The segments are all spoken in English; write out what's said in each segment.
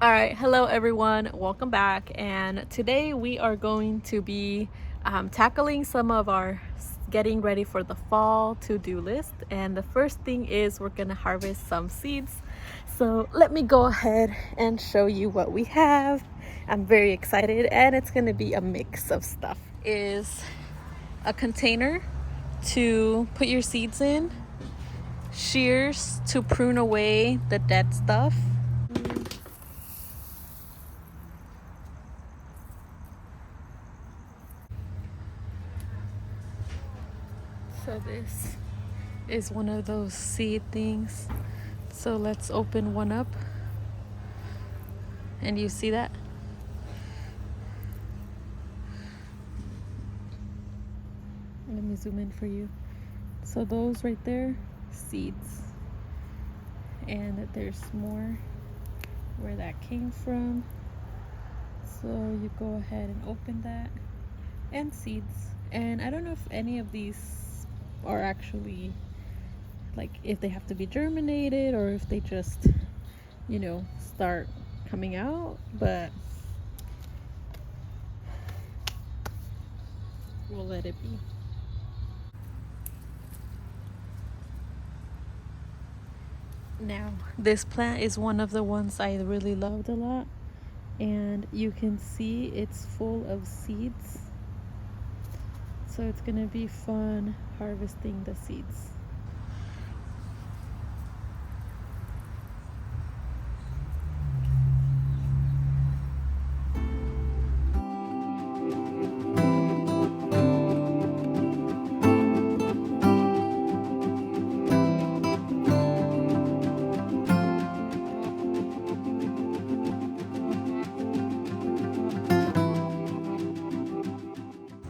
All right, hello everyone, welcome back. And today we are going to be tackling some of our getting ready for the fall to-do list. And the first thing is we're gonna harvest some seeds. So let me go ahead and show you what we have. I'm very excited, and it's gonna be a mix of stuff. Is a container to put your seeds in, shears to prune away the dead stuff, so this is one of those seed things. So let's open one up, and you see that? Let me zoom in for you. So those right there, seeds. And there's more where that came from. So you go ahead and open that, and seeds. And I don't know if any of these are actually, like, if they have to be germinated or if they just, start coming out, but we'll let it be. Now, this plant is one of the ones I really loved a lot, and you can see it's full of seeds. So it's gonna be fun harvesting the seeds.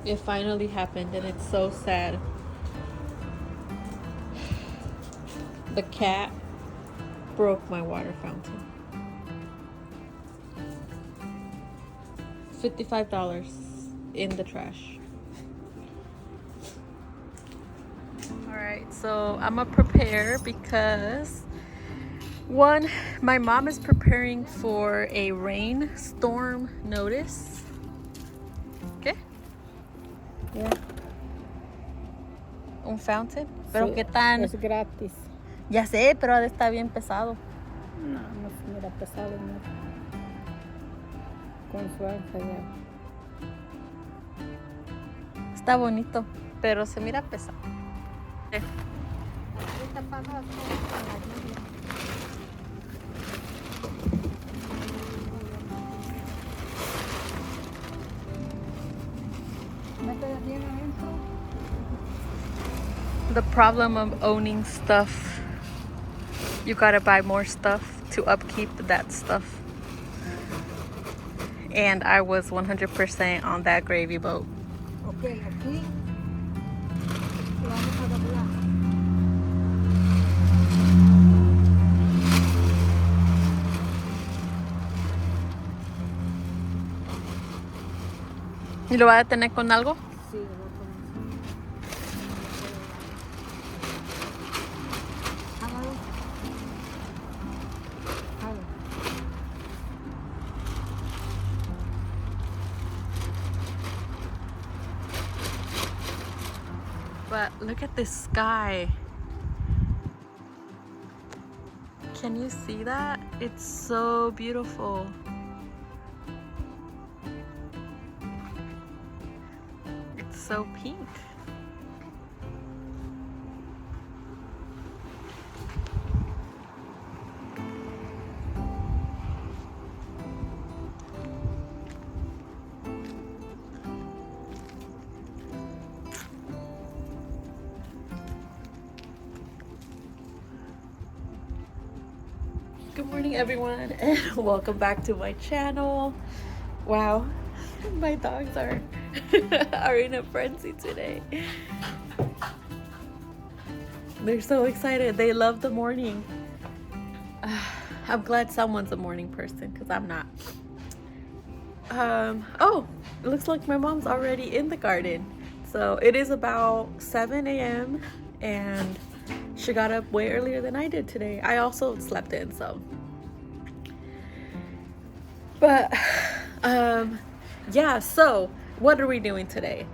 It finally happened, and it's so sad. The cat broke my water fountain. $55 in the trash. Alright, so I'm gonna prepare because one, my mom is preparing for a rainstorm notice. Okay? Yeah. Un fountain. Pero Sí, qué tan. es gratis. Ya sé, pero ha de estar bien pesado. No, no se mira pesado, no. Con su alza ya. Está bonito, pero se mira pesado. Ahorita pasa con la lluvia. Métete bien adentro. The problem of owning stuff, you gotta buy more stuff to upkeep that stuff. And I was 100% on that gravy boat. Ok, aquí lo vamos a doblar. ¿Y lo va a detener con algo? Sí, lo voy a poner. Hágalo. Hágalo. But look at this sky. Can you see that? It's so beautiful. It's so pink. Good morning, everyone, and welcome back to my channel. Wow, my dogs are are in a frenzy today. They're so excited. They love the morning. I'm glad someone's a morning person, because I'm not. Oh, it looks like my mom's already in the garden. So it is about 7 a.m. and she got up way earlier than I did today. I also slept in, so. But yeah, so what are we doing today?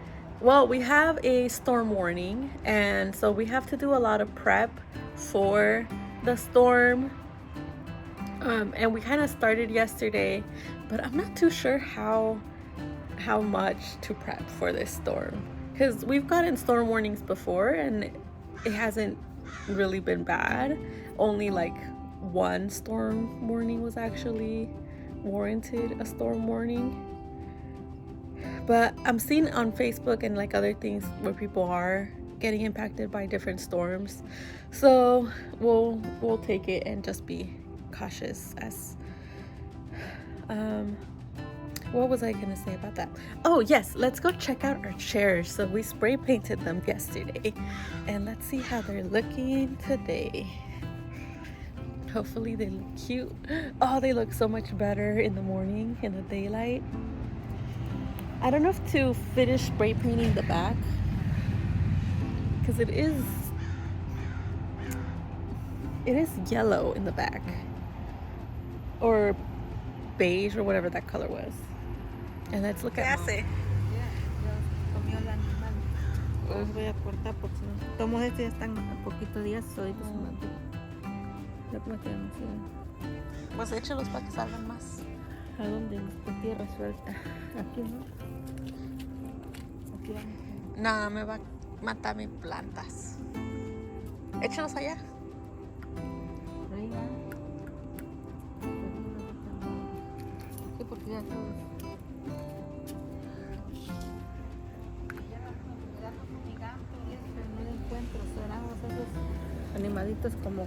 Well, we have a storm warning, and so we have to do a lot of prep for the storm. And we kind of started yesterday, but I'm not too sure how much to prep for this storm, because we've gotten storm warnings before and it hasn't really been bad. Only like one storm warning was actually warranted a storm warning. But I'm seeing on Facebook and like other things where people are getting impacted by different storms. So we'll take it and just be cautious as what was I gonna say about that? Oh yes, let's go check out our chairs. So we spray painted them yesterday, and let's see how they're looking today. Hopefully they look cute. Oh, they look so much better in the morning, in the daylight. I don't know if to finish spray painting the back, because it is yellow in the back, or beige, or whatever that color was. And let's look at Ya comió el animal. Los voy a cortar porque si no. Tomos estos ya están a poquitos días. Ahorita se mató. Ya como que no sé. Pues échalos para que salgan más. ¿A dónde? Esta tierra suelta. Aquí no. Aquí vamos. No, me va a matar mis plantas. Échalos allá. Ahí va. Sí, porque ya todos. Esos animalitos como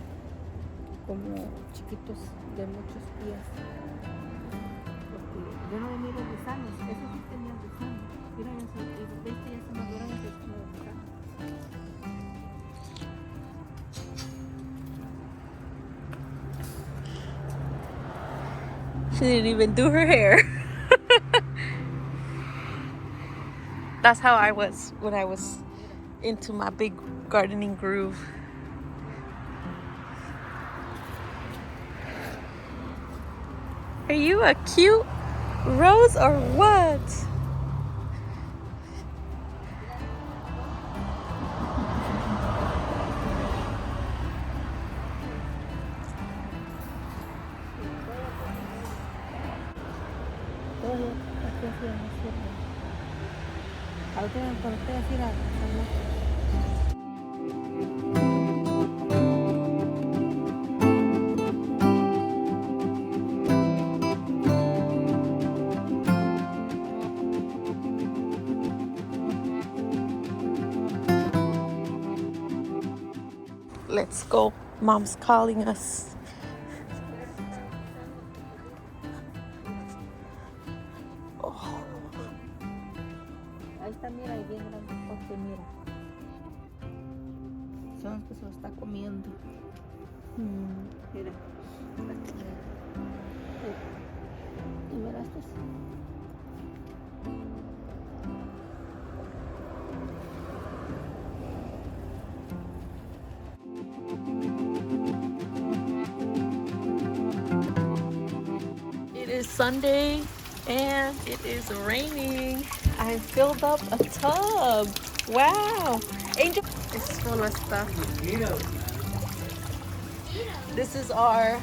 chiquitos de muchos pies, porque yo no he venido gusanos, esos sí tenían gusanos. Mira, ya se maduraron y se gusanos. She didn't even do her hair. That's how I was when I was into my big gardening groove. Are you a cute rose or what? Todo aquí así en la sierra. Ahorita cuando esté así la Let's go. Mom's calling us. Oh. ahí está, mira, ahí bien grande porque mira. Son los que se lo está comiendo. Mira. ¿Y miraste? It is Sunday and it is raining. I filled up a tub. Wow. Angel, it's full of stuff. This is our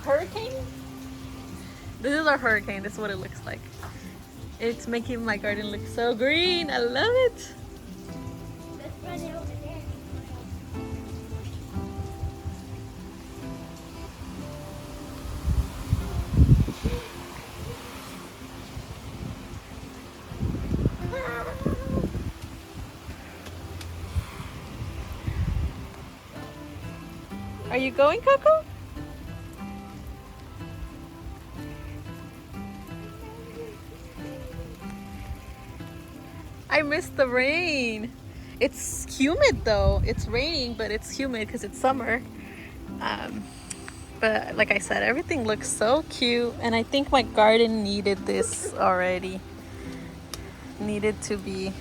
hurricane. This is our hurricane. This is what it looks like. It's making my garden look so green. I love it. Let's run it over there. Are you going, Coco? I missed the rain. It's humid though. It's raining, but it's humid because it's summer. But like I said, everything looks so cute, and I think my garden needed this already. Needed to be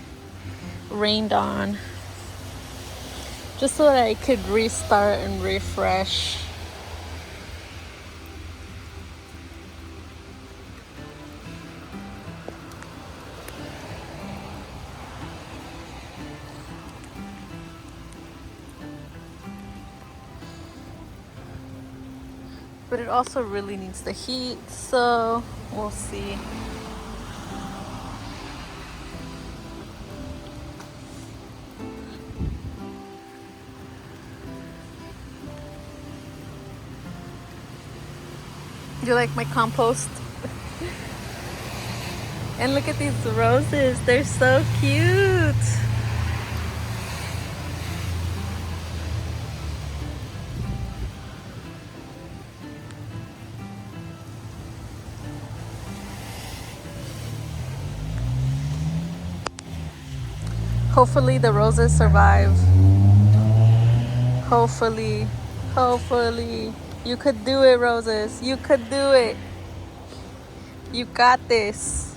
rained on, just so that I could restart and refresh. but it also really needs the heat, so we'll see. Do you like my compost? And look at these roses, they're so cute. Hopefully the roses survive. Hopefully, hopefully. You could do it, roses. You could do it. You got this.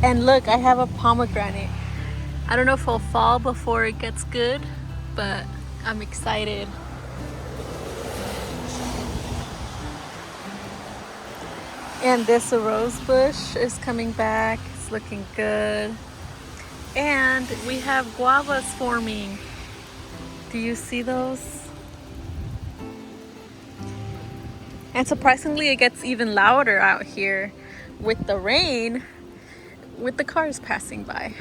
And look, I have a pomegranate. I don't know if it'll fall before it gets good, but I'm excited. And this rose bush is coming back. It's looking good. And we have guavas forming. Do you see those? And surprisingly, it gets even louder out here with the rain, with the cars passing by.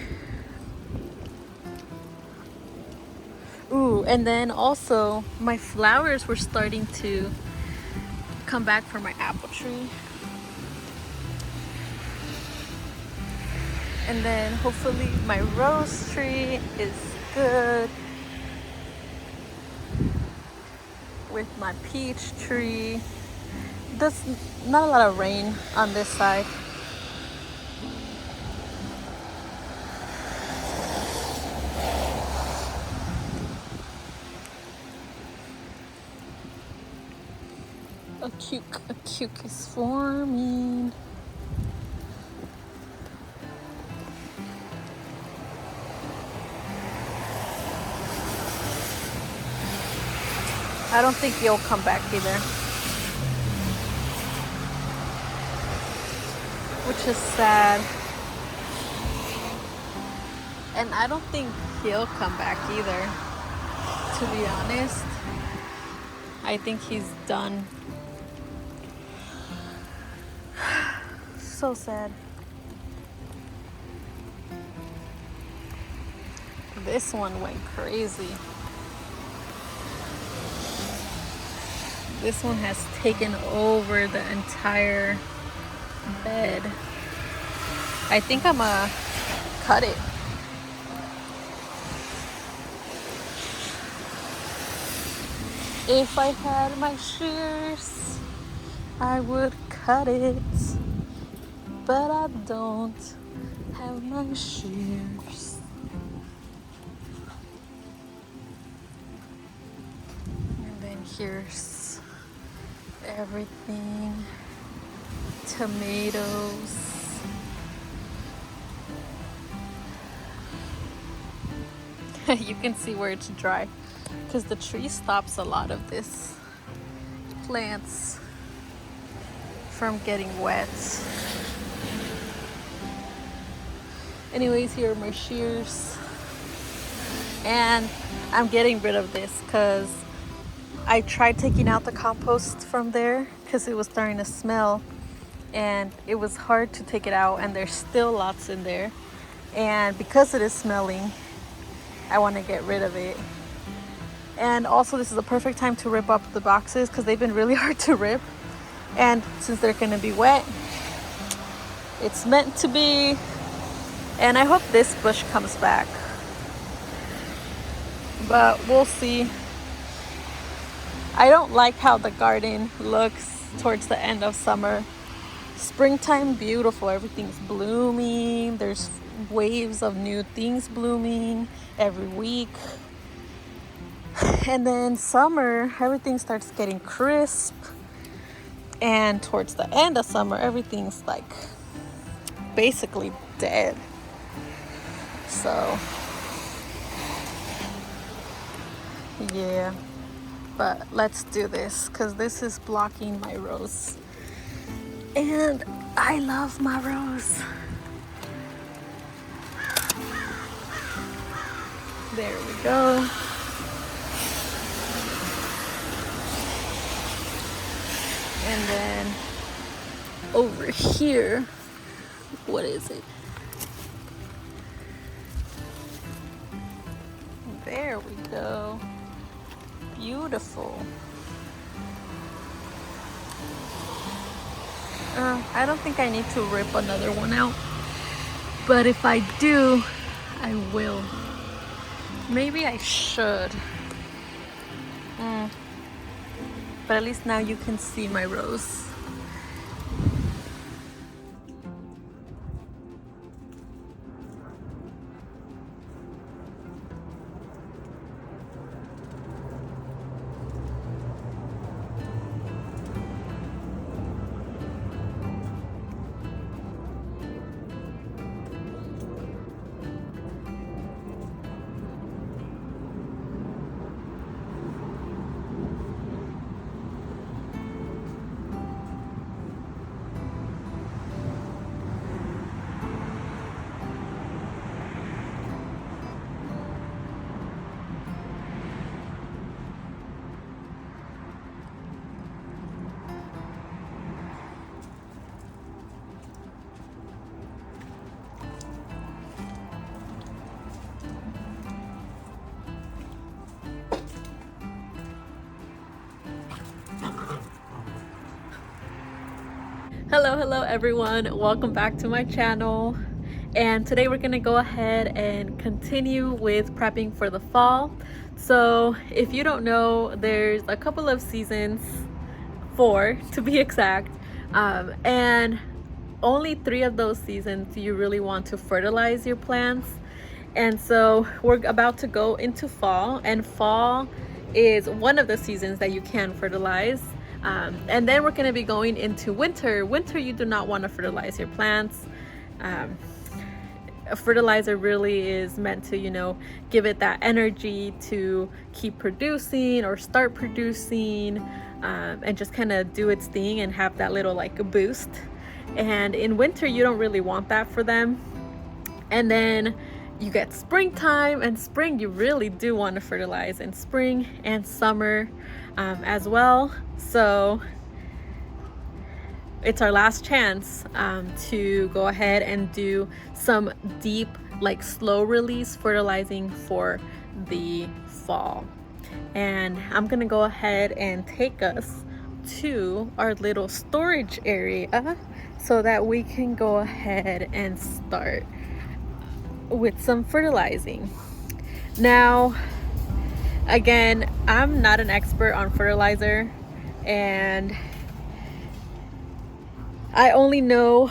Ooh, and then also my flowers were starting to come back from my apple tree. And then hopefully my rose tree is good. With my peach tree. There's not a lot of rain on this side. A cuke is forming. I don't think he'll come back either. Which is sad. And I don't think he'll come back either, to be honest. I think he's done. So sad. This one went crazy. This one has taken over the entire bed. I think I'm gonna cut it. If I had my shears, I would cut it. But I don't have my shears. And then here's everything. Tomatoes. You can see where it's dry because the tree stops a lot of this plants from getting wet. Anyways, here are my shears. And I'm getting rid of this because I tried taking out the compost from there because it was starting to smell. And it was hard to take it out, and there's still lots in there. And because it is smelling, I want to get rid of it. And also, this is a perfect time to rip up the boxes because they've been really hard to rip. And since they're going to be wet, it's meant to be. And I hope this bush comes back. But we'll see. I don't like how the garden looks towards the end of summer. Springtime, beautiful. Everything's blooming. There's waves of new things blooming every week. And then summer, everything starts getting crisp. And towards the end of summer, everything's like basically dead. So, yeah. But let's do this because this is blocking my rose. And I love my rose. There we go. And then over here, what is it? There we go. Beautiful. I don't think I need to rip another one out, but if I do, I will. Maybe I should. But at least now you can see my rows. Hello everyone, welcome back to my channel. And today we're gonna go ahead and continue with prepping for the fall. So if you don't know, there's a couple of seasons, 4 to be exact, and only 3 of those seasons you really want to fertilize your plants. And so we're about to go into fall, and fall is one of the seasons that you can fertilize. And then we're going to be going into winter. Winter, you do not want to fertilize your plants. A fertilizer really is meant to, give it that energy to keep producing or start producing, and just kind of do its thing and have that little like a boost. And in winter, you don't really want that for them. And then you get springtime, and spring you really do want to fertilize in spring and summer as well. So it's our last chance to go ahead and do some deep, like slow release fertilizing for the fall. And I'm gonna go ahead and take us to our little storage area so that we can go ahead and start with some fertilizing. Now, again, I'm not an expert on fertilizer, and I only know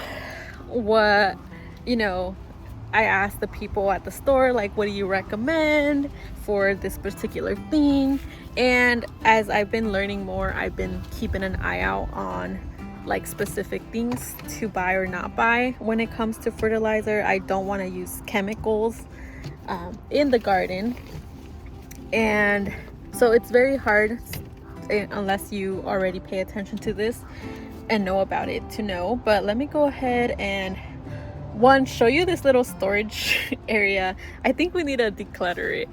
what, I asked the people at the store, like, what do you recommend for this particular thing? And as I've been learning more, I've been keeping an eye out on like specific things to buy or not buy when it comes to fertilizer. I don't want to use chemicals in the garden, and so it's very hard unless you already pay attention to this and know about it to know. But let me go ahead and show you this little storage area. I think we need to declutter it.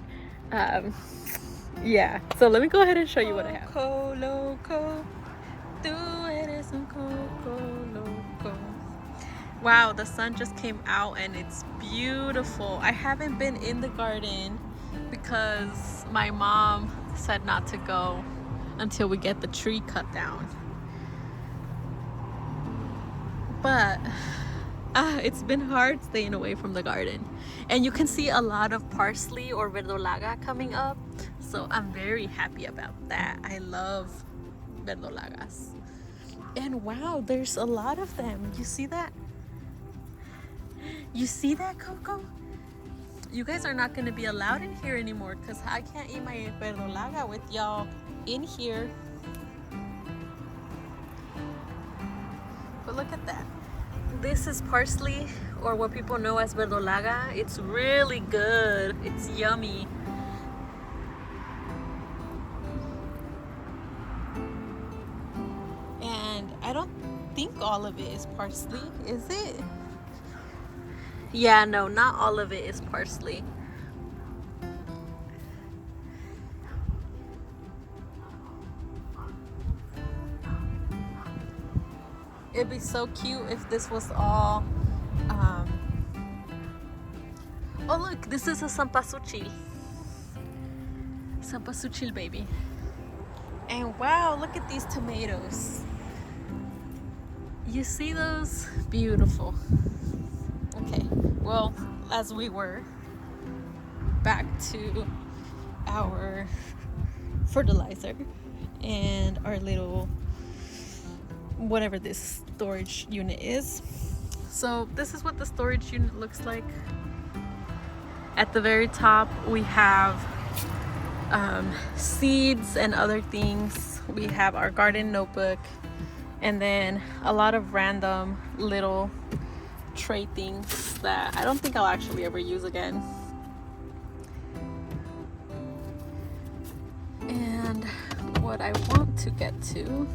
Yeah, so let me go ahead and show you what I have. Wow, the sun just came out and it's beautiful. I haven't been in the garden because my mom said not to go until we get the tree cut down. But it's been hard staying away from the garden. And you can see a lot of parsley or verdolaga coming up. So I'm very happy about that. I love verdolagas. And wow, there's a lot of them. You see that? You see that, Coco? You guys are not going to be allowed in here anymore because I can't eat my verdolaga with y'all in here. But look at that. This is parsley, or what people know as verdolaga. It's really good. It's yummy. And I don't think all of it is parsley, is it? Yeah, no, not all of it is parsley. It'd be so cute if this was all oh look, this is a sampasuchil baby. And wow, look at these tomatoes. You see those? Beautiful. Okay, well, as we were back to our fertilizer and our little whatever this storage unit is. So this is what the storage unit looks like. At the very top we have seeds and other things. We have our garden notebook, and then a lot of random little tray things that I don't think I'll actually ever use again. And what I want to get to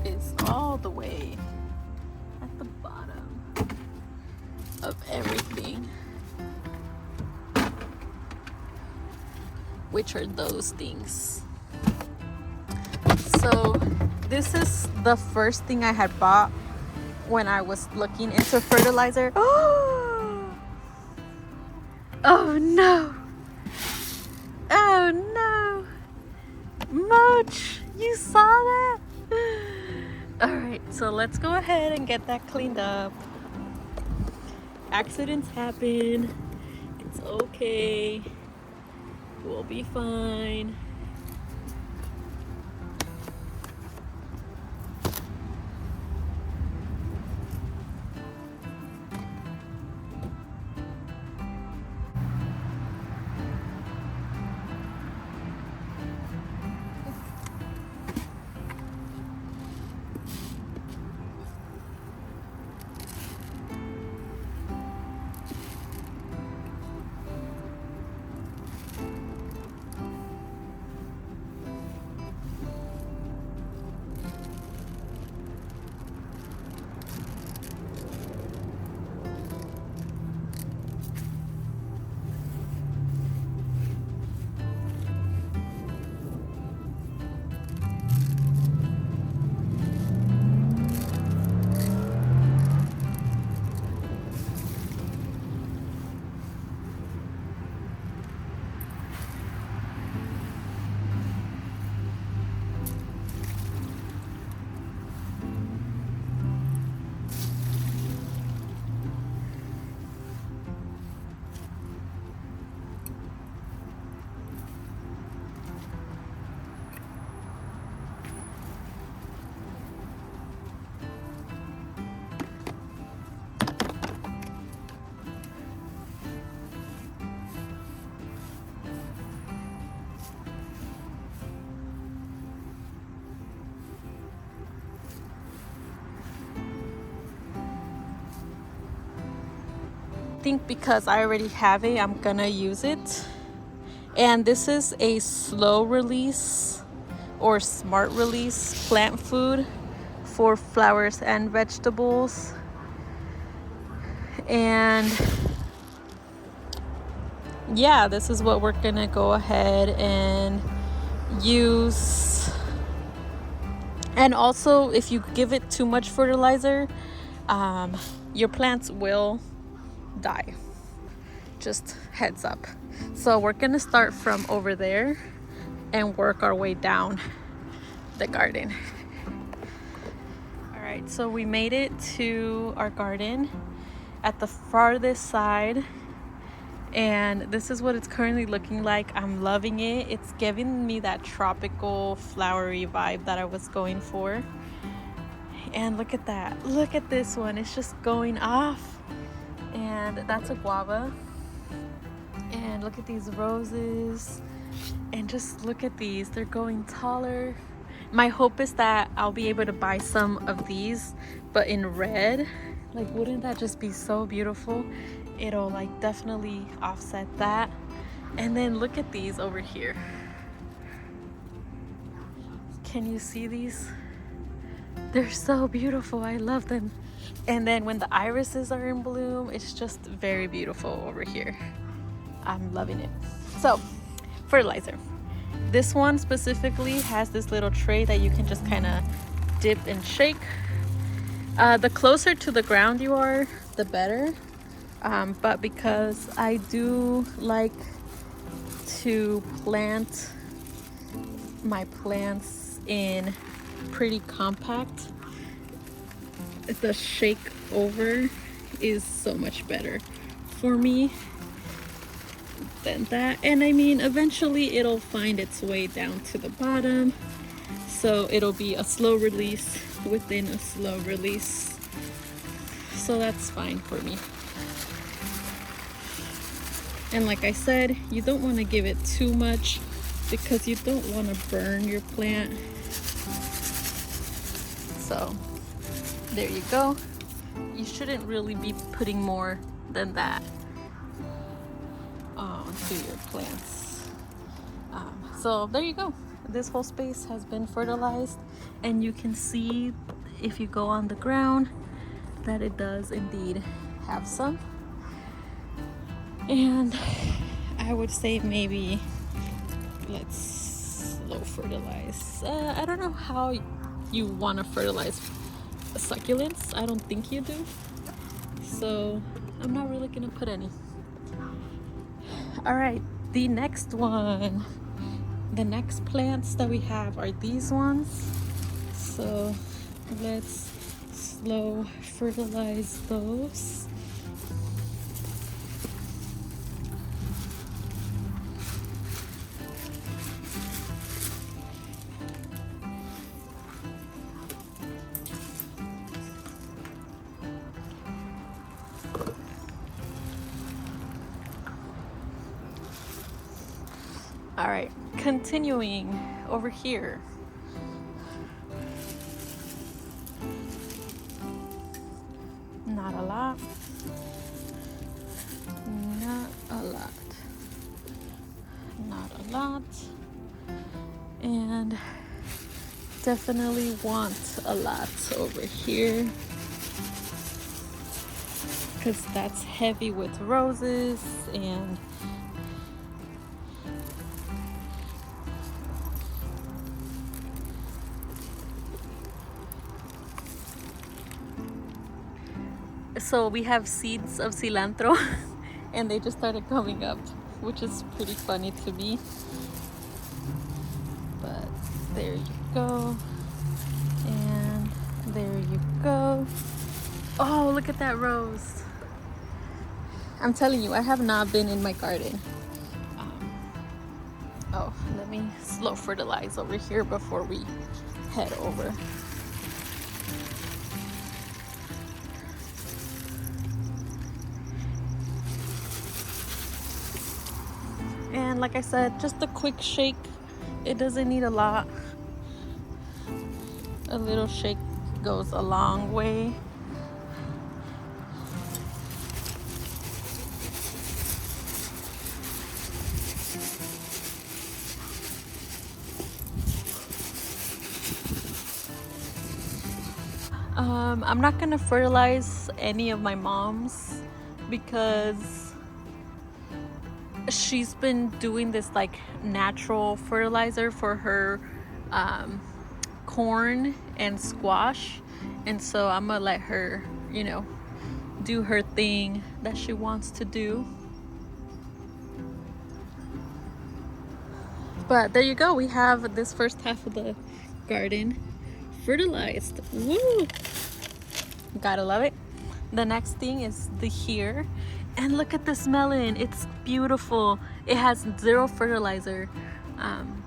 is all the way at the bottom of everything, which are those things. So this is the first thing I had bought when I was looking into fertilizer. Oh no! Oh no! Moch, you saw that? Alright, so let's go ahead and get that cleaned up. Accidents happen. It's okay. We'll be fine. I think because I already have it, I'm gonna use it. And this is a slow release or smart release plant food for flowers and vegetables. And yeah, this is what we're gonna go ahead and use. And also, if you give it too much fertilizer, your plants will die. Just heads up. So we're gonna start from over there and work our way down the garden. All right, so we made it to our garden at the farthest side, and this is what it's currently looking like. I'm loving it. It's giving me that tropical flowery vibe that I was going for. And look at that. Look at this one. It's just going off. And that's a guava. And look at these roses. And just look at these. They're going taller. My hope is that I'll be able to buy some of these, but in red. Like, wouldn't that just be so beautiful? It'll like definitely offset that. And then look at these over here. Can you see these? They're so beautiful. I love them. And then when the irises are in bloom, it's just very beautiful over here. I'm loving it. So, fertilizer. This one specifically has this little tray that you can just kind of dip and shake. The closer to the ground you are, the better. But because I do like to plant my plants in pretty compact, the shake over is so much better for me than that. And I mean, eventually it'll find its way down to the bottom, so it'll be a slow release within a slow release, so that's fine for me. And like I said, you don't want to give it too much because you don't want to burn your plant. So there you go. You shouldn't really be putting more than that to your plants. So there you go. This whole space has been fertilized, and you can see if you go on the ground that it does indeed have some. And I would say maybe let's slow fertilize. I don't know how you want to fertilize succulents. I don't think you do, so I'm not really gonna put any. All right, the next one, the next plants that we have are these ones, so let's slow fertilize those. All right, continuing over here. Not a lot. Not a lot. Not a lot. And definitely want a lot over here, because that's heavy with roses. And so we have seeds of cilantro and they just started coming up, which is pretty funny to me. But there you go. And there you go. Oh, look at that rose. I'm telling you, I have not been in my garden. Oh, let me slow fertilize over here before we head over. And like I said, just a quick shake. It doesn't need a lot. A little shake goes a long way. I'm not gonna fertilize any of my mom's because she's been doing this like natural fertilizer for her corn and squash, and so I'm gonna let her, you know, do her thing that she wants to do. But there you go, we have this first half of the garden fertilized. Woo! Gotta love it. The next thing is the here, and look at this melon. It's beautiful. It has 0 fertilizer,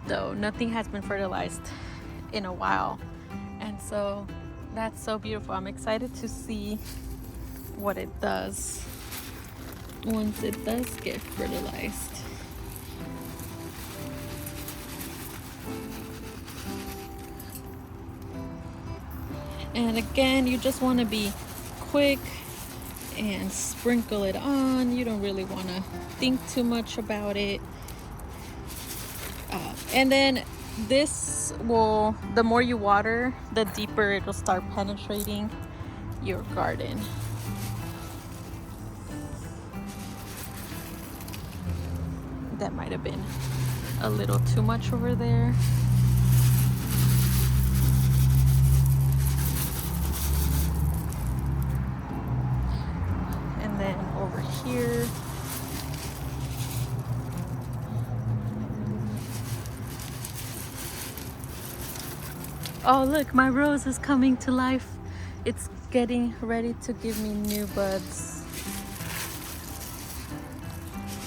though nothing has been fertilized in a while, and so that's so beautiful. I'm excited to see what it does once it does get fertilized. And again, you just want to be quick and sprinkle it on. You don't really want to think too much about it. And then this will, the more you water, the deeper it will start penetrating your garden. That might have been a little too much over there. here. Oh look, my rose is coming to life. It's getting ready to give me new buds.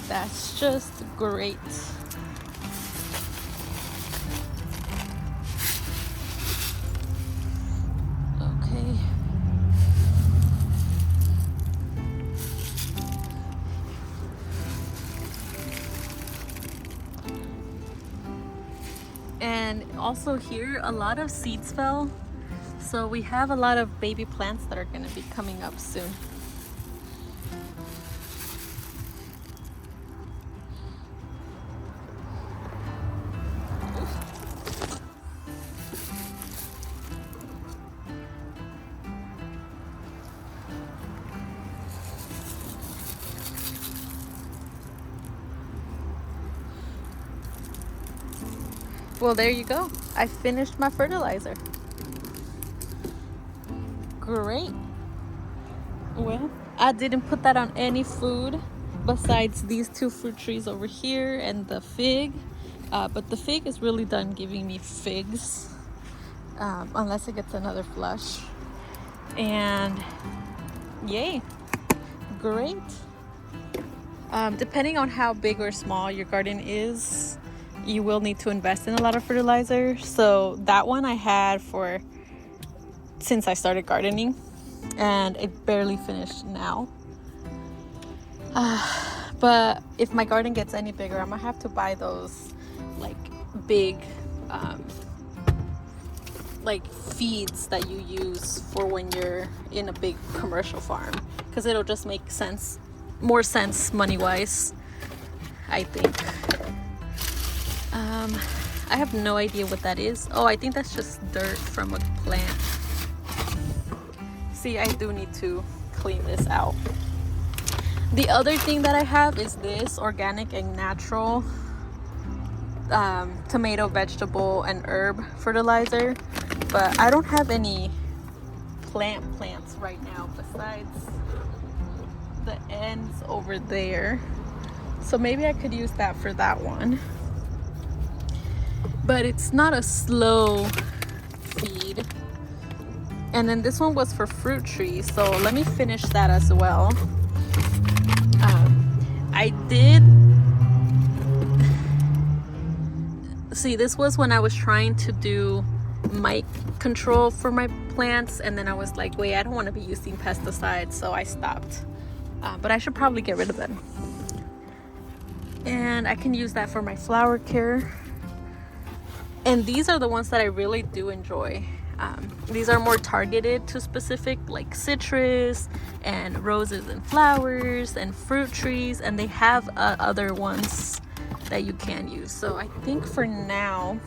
That's just great. Okay. And also here, a lot of seeds fell. So we have a lot of baby plants that are going to be coming up soon. Well, there you go. I finished my fertilizer. Great. Well, I didn't put that on any food besides these two fruit trees over here and the fig. But the fig is really done giving me figs, unless it gets another flush. And yay, great. Depending on how big or small your garden is, you will need to invest in a lot of fertilizer. So that one I had for since I started gardening, and it barely finished now. But if my garden gets any bigger, I'm gonna have to buy those like big like feeds that you use for when you're in a big commercial farm, because it'll just make more sense money-wise, I think. I have no idea what that is. Oh, I think that's just dirt from a plant. See, I do need to clean this out. The other thing that I have is this organic and natural tomato, vegetable, and herb fertilizer. But I don't have any plants right now besides the ends over there. So maybe I could use that for that one. But it's not a slow feed. And then this one was for fruit trees, so let me finish that as well. I did see, this was when I was trying to do mite control for my plants, and then I was like, wait, I don't want to be using pesticides, so I stopped. But I should probably get rid of them. And I can use that for my flower care. And these are the ones that I really do enjoy. These are more targeted to specific, like citrus and roses and flowers and fruit trees, and they have other ones that you can use. So I think for now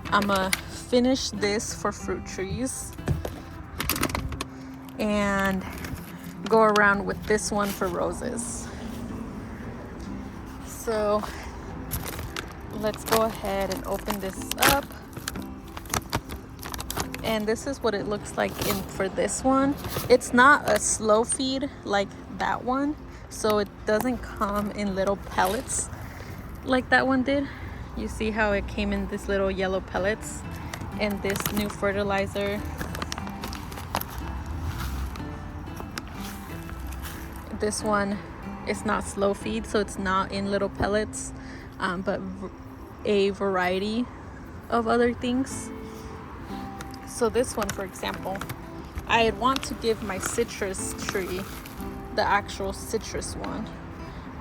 I'm gonna finish this for fruit trees and go around with this one for roses. So let's go ahead and open this up. And this is what it looks like for this one. It's not a slow feed like that one, so it doesn't come in little pellets like that one did. You see how it came in these little yellow pellets. And this new fertilizer, this one is not slow feed, so it's not in little pellets, but a variety of other things. So this one, for example, I want to give my citrus tree the actual citrus one,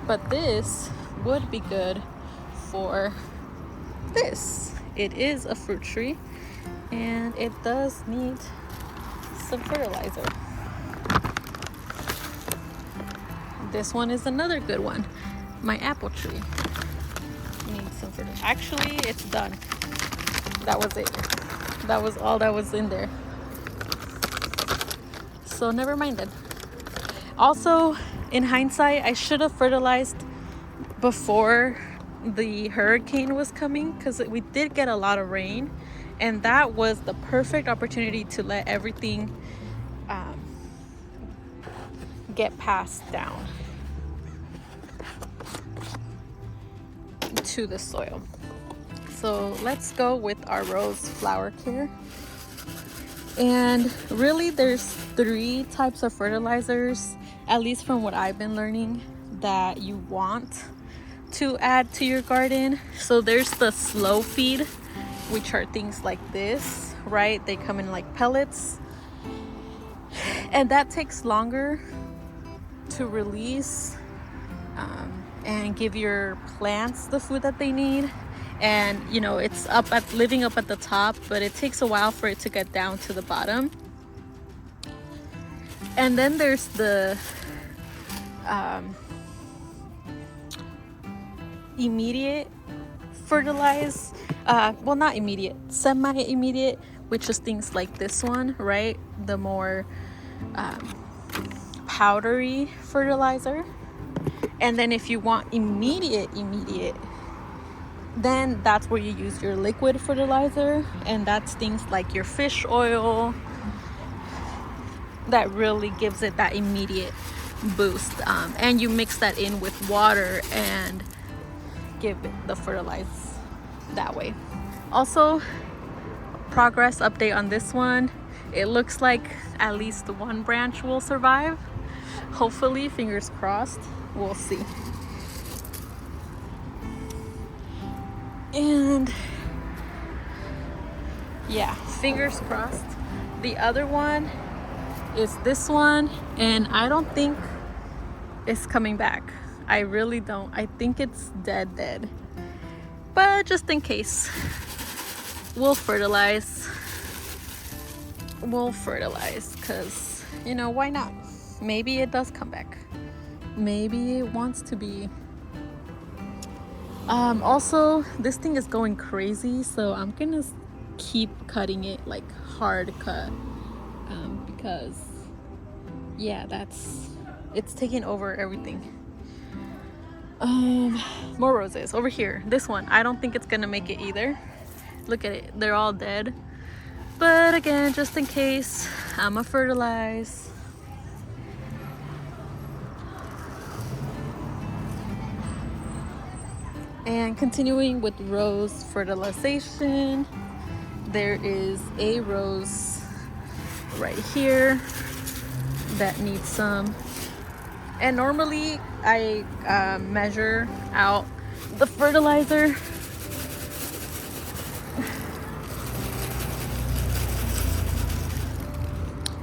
but this would be good for this. It is a fruit tree and it does need some fertilizer. This one is another good one. My apple tree needs some fertilizer. Actually, it's done. That was it. That was all that was in there. So never mind then. Also, in hindsight, I should have fertilized before the hurricane was coming, because we did get a lot of rain, and that was the perfect opportunity to let everything get passed down. to the soil. So let's go with our rose flower care. And really there's 3 types of fertilizers, at least from what I've been learning, that you want to add to your garden. So there's the slow feed, which are things like this, right? They come in like pellets, and that takes longer to release and give your plants the food that they need. And you know, it's living up at the top, but it takes a while for it to get down to the bottom. And then there's the immediate fertilize, well, not immediate, semi-immediate, which is things like this one, right? The more powdery fertilizer. And then if you want immediate, then that's where you use your liquid fertilizer, and that's things like your fish oil that really gives it that immediate boost. And you mix that in with water and give it the fertilize that way. Also, progress update on this one. It looks like at least one branch will survive. Hopefully, fingers crossed. We'll see. And yeah, fingers crossed. The other one is this one, and I don't think it's coming back. I really don't. I think it's dead. But just in case, we'll fertilize because, you know, why not? Maybe it does come back. Maybe it wants to be. Also, this thing is going crazy, so I'm gonna keep cutting it like hard cut, because yeah, it's taking over everything. More roses over here. This one, I don't think it's gonna make it either. Look at it, they're all dead. But again, just in case, I'ma fertilize. And continuing with rose fertilization, there is a rose right here that needs some. And normally I measure out the fertilizer.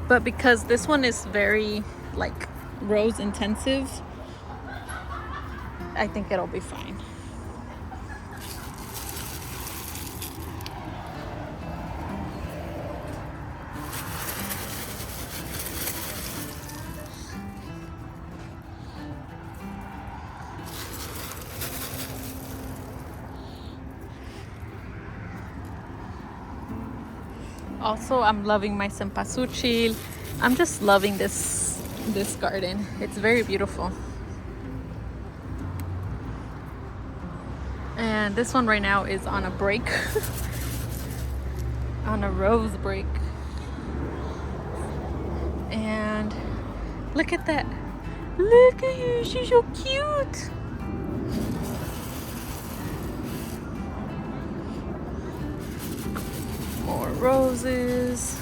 But because this one is very like rose intensive, I think it'll be fine. Also, I'm loving my cempasúchil. I'm just loving this garden. It's very beautiful. And this one right now is on a break. On a rose break. And look at that. Look at her, she's so cute. More roses,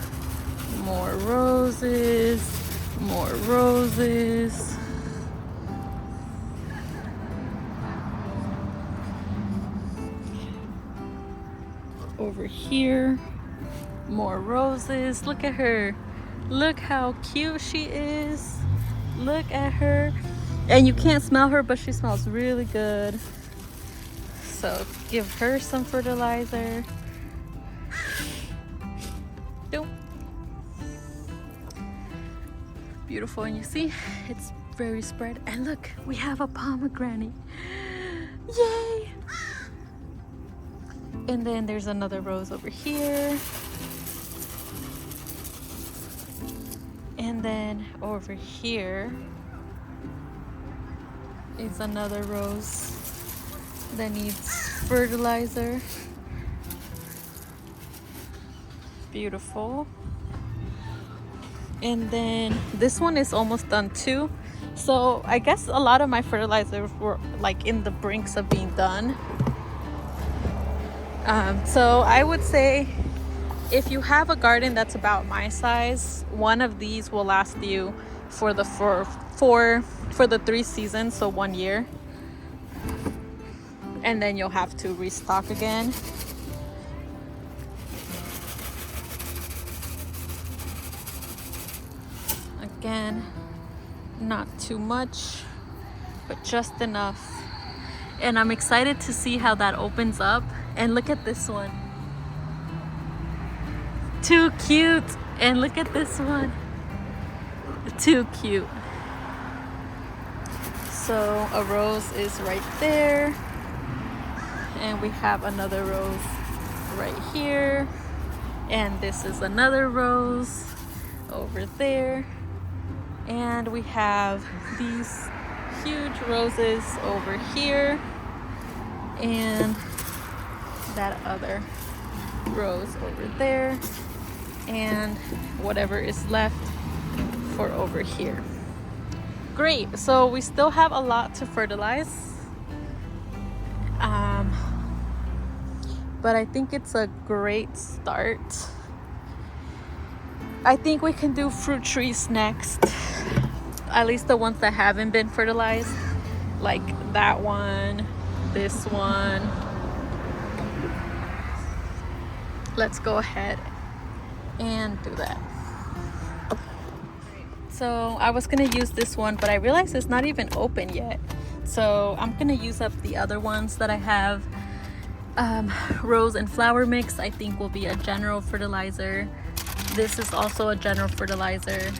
more roses, more roses. Over here, more roses. Look at her. Look how cute she is. Look at her. And you can't smell her, but she smells really good. So give her some fertilizer. Beautiful, and you see it's very spread. And look, we have a pomegranate. Yay! And then there's another rose over here, and then over here is another rose that needs fertilizer. Beautiful. And then this one is almost done too. So I guess a lot of my fertilizers were like in the brinks of being done. So I would say if you have a garden that's about my size, one of these will last you for the 3 seasons, so 1 year. And then you'll have to restock again. Again, not too much, but just enough. And I'm excited to see how that opens up. And look at this one. Too cute. And look at this one. Too cute. So a rose is right there. And we have another rose right here. And this is another rose over there. And we have these huge roses over here. And that other rose over there. And whatever is left for over here. Great, so we still have a lot to fertilize. But I think it's a great start. I think we can do fruit trees next. At least the ones that haven't been fertilized. Like that one, this one. Let's go ahead and do that. So I was gonna use this one, but I realized it's not even open yet. So I'm gonna use up the other ones that I have. Rose and flower mix I think will be a general fertilizer. This is also a general fertilizer.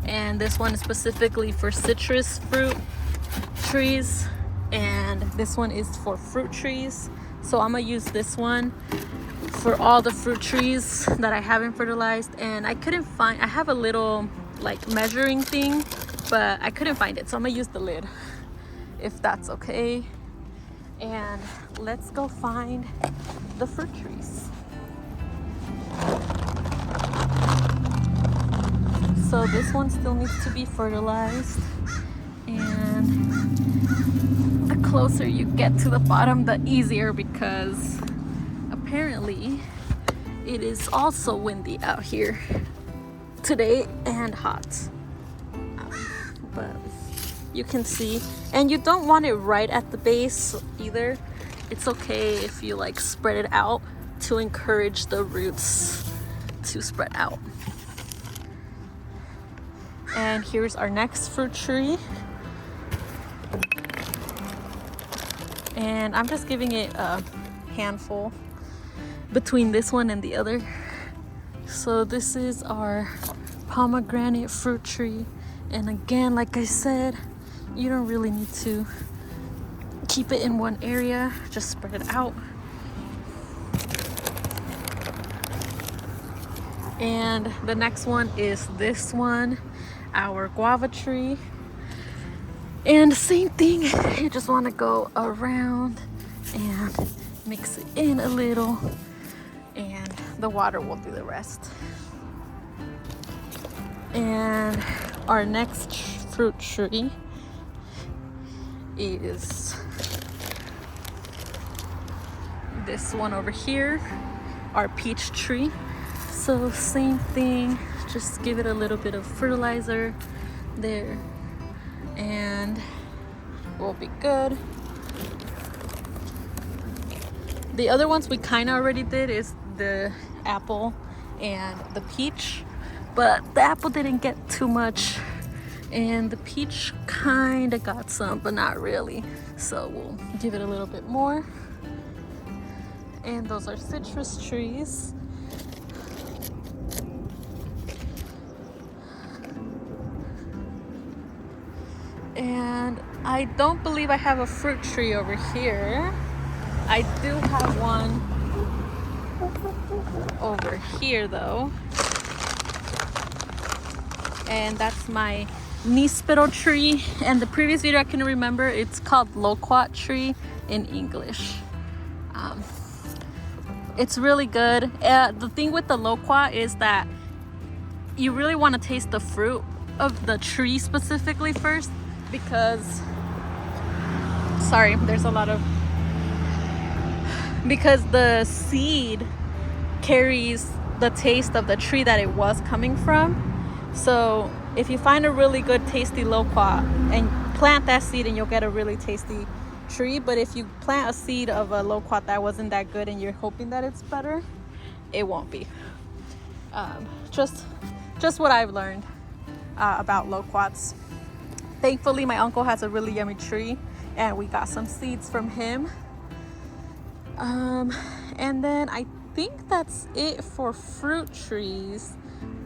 And this one is specifically for citrus fruit trees. And this one is for fruit trees. So I'm gonna use this one for all the fruit trees that I haven't fertilized. And I couldn't find, I have a little like measuring thing, but I couldn't find it. So I'm gonna use the lid, if that's okay. And let's go find the fruit trees. So this one still needs to be fertilized. And the closer you get to the bottom, the easier, because apparently it is also windy out here today and hot. But you can see, and you don't want it right at the base either. It's okay if you like spread it out to encourage the roots to spread out. And here's our next fruit tree. And I'm just giving it a handful between this one and the other. So this is our pomegranate fruit tree. And again, like I said, you don't really need to keep it in one area, just spread it out. And the next one is this one, our guava tree. And same thing, you just want to go around and mix it in a little, and the water will do the rest. And our next fruit tree is this one over here, our peach tree. So same thing, just give it a little bit of fertilizer there and we'll be good. The other ones we kind of already did is the apple and the peach, but the apple didn't get too much and the peach kind of got some, but not really. So we'll give it a little bit more. And those are citrus trees. And I don't believe I have a fruit tree over here. I do have one over here though. And that's my Nispero tree. And the previous video I can remember, it's called loquat tree in English. It's really good. The thing with the loquat is that you really want to taste the fruit of the tree specifically first, because sorry, there's a lot of, because the seed carries the taste of the tree that it was coming from. So if you find a really good tasty loquat and plant that seed, and you'll get a really tasty tree. But if you plant a seed of a loquat that wasn't that good and you're hoping that it's better, it won't be. Just what I've learned about loquats. Thankfully, my uncle has a really yummy tree, and we got some seeds from him. And then I think that's it for fruit trees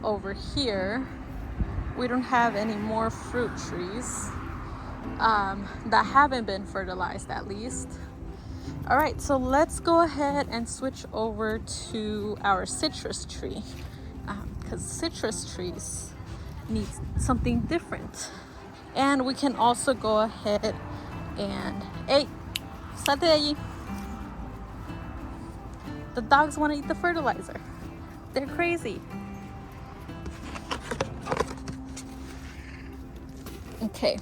over here. We don't have any more fruit trees that haven't been fertilized, at least. All right, so let's go ahead and switch over to our citrus tree, because citrus trees need something different. And we can also go ahead and, hey, salte de allí. The dogs want to eat the fertilizer. They're crazy. Okay,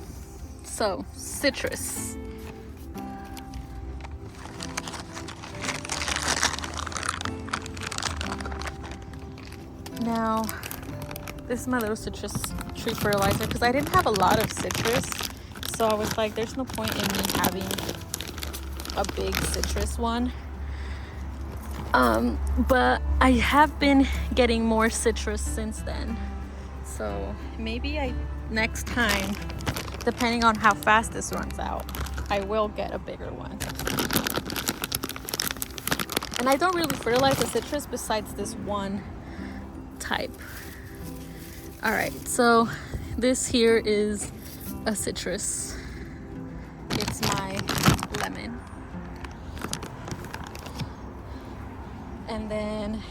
so citrus. Now, this is my little citrus tree fertilizer, because I didn't have a lot of citrus. So I was like, there's no point in me having a big citrus one. But I have been getting more citrus since then. So maybe next time, depending on how fast this runs out, I will get a bigger one. And I don't really fertilize the citrus besides this one type. All right, so this here is a citrus. It's my lemon. And then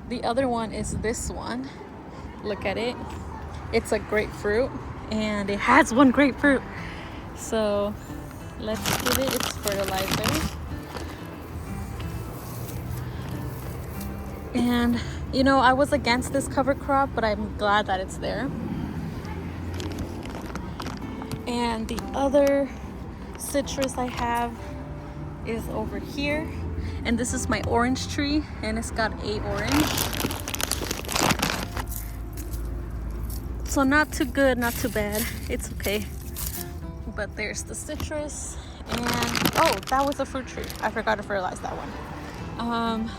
the other one is this one. Look at it. It's a grapefruit, and it has one grapefruit. So let's give it its fertilizer. And you know, I was against this cover crop, but I'm glad that it's there. And the other citrus I have is over here. And this is my orange tree, and it's got a orange. So not too good, not too bad. It's okay. But there's the citrus. And oh, that was a fruit tree. I forgot to fertilize that one.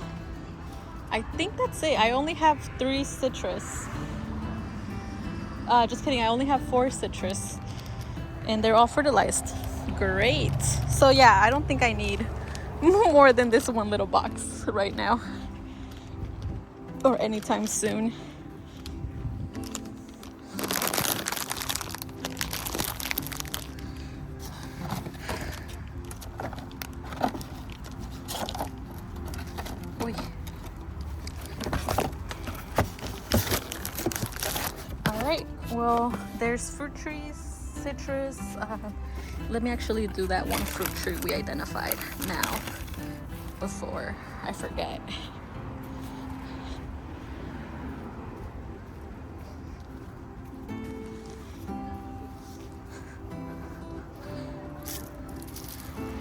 I think that's it. I only have 3 citrus. Just kidding. I only have 4 citrus, and they're all fertilized. Great. So yeah, I don't think I need more than this one little box right now, or anytime soon. Oy. All right, well, there's fruit trees, citrus. Let me actually do that one fruit tree we identified now before I forget.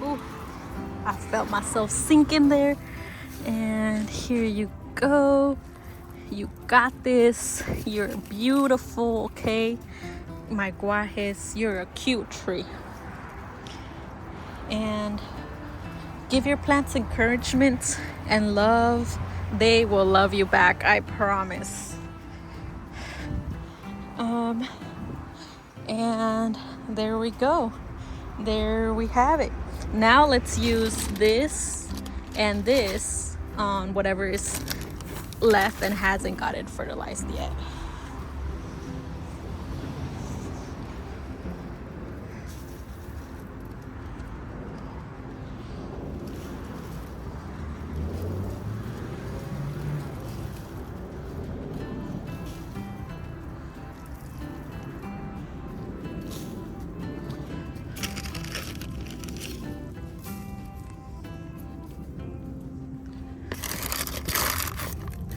Ooh, I felt myself sinking there. And here you go. You got this. You're beautiful, okay? My guajes, you're a cute tree. And give your plants encouragement and love. They will love you back, I promise. And there we go. There we have it. Now let's use this and this on whatever is left and hasn't gotten fertilized yet.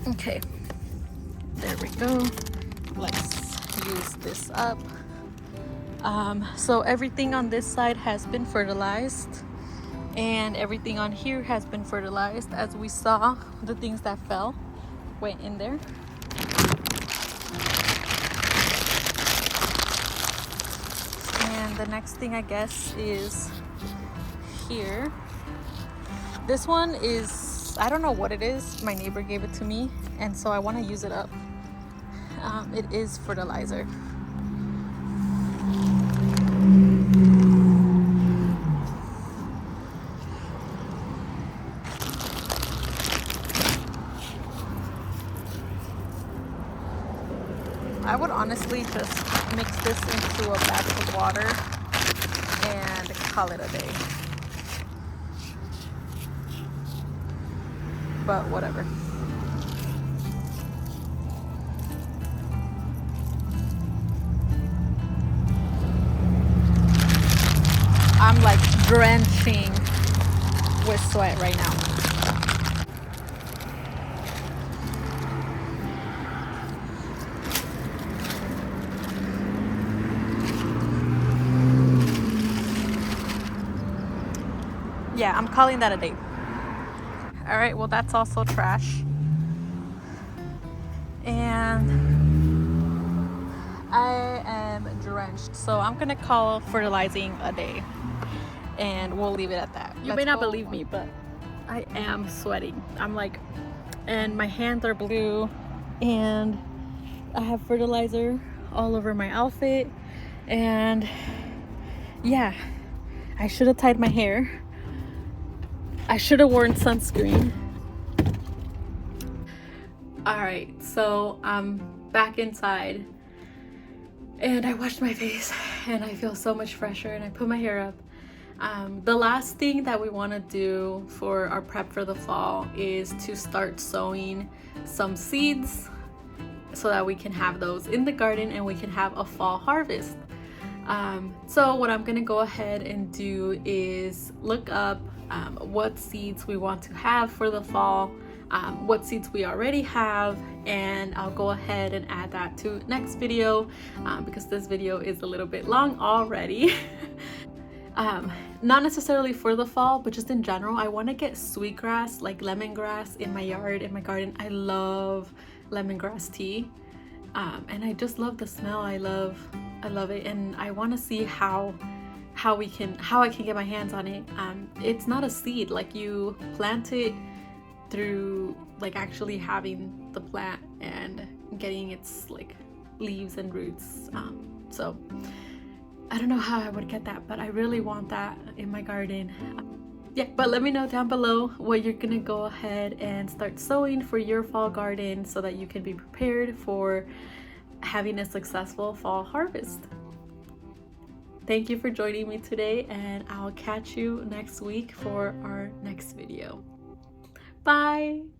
Okay, there we go. Let's use this up. So everything on this side has been fertilized, and everything on here has been fertilized. As we saw, the things that fell went in there. And the next thing, I guess, is here. This one is, I don't know what it is. My neighbor gave it to me, and so I want to use it up. It is fertilizer. I would honestly just mix this into a batch of water and call it a day. But whatever. I'm like drenching with sweat right now. Yeah, I'm calling that a day. All right, well, that's also trash. And I am drenched, so I'm gonna call fertilizing a day, and we'll leave it at that. You may not believe me, but I am sweating. I'm like, and my hands are blue, and I have fertilizer all over my outfit, and yeah, I should have tied my hair. I should have worn sunscreen. All right, so I'm back inside, and I washed my face, and I feel so much fresher, and I put my hair up. The last thing that we want to do for our prep for the fall is to start sowing some seeds so that we can have those in the garden and we can have a fall harvest. So what I'm gonna go ahead and do is look up what seeds we want to have for the fall, what seeds we already have, and I'll go ahead and add that to next video because this video is a little bit long already. Not necessarily for the fall, but just in general, I want to get sweetgrass, like lemongrass, in my yard, in my garden. I love lemongrass tea, and I just love the smell. I love it, and I want to see how I can get my hands on it. It's not a seed, like you plant it through like actually having the plant and getting its like leaves and roots. So I don't know how I would get that, but I really want that in my garden. Yeah, but let me know down below what you're gonna go ahead and start sowing for your fall garden so that you can be prepared for having a successful fall harvest. Thank you for joining me today, and I'll catch you next week for our next video. Bye!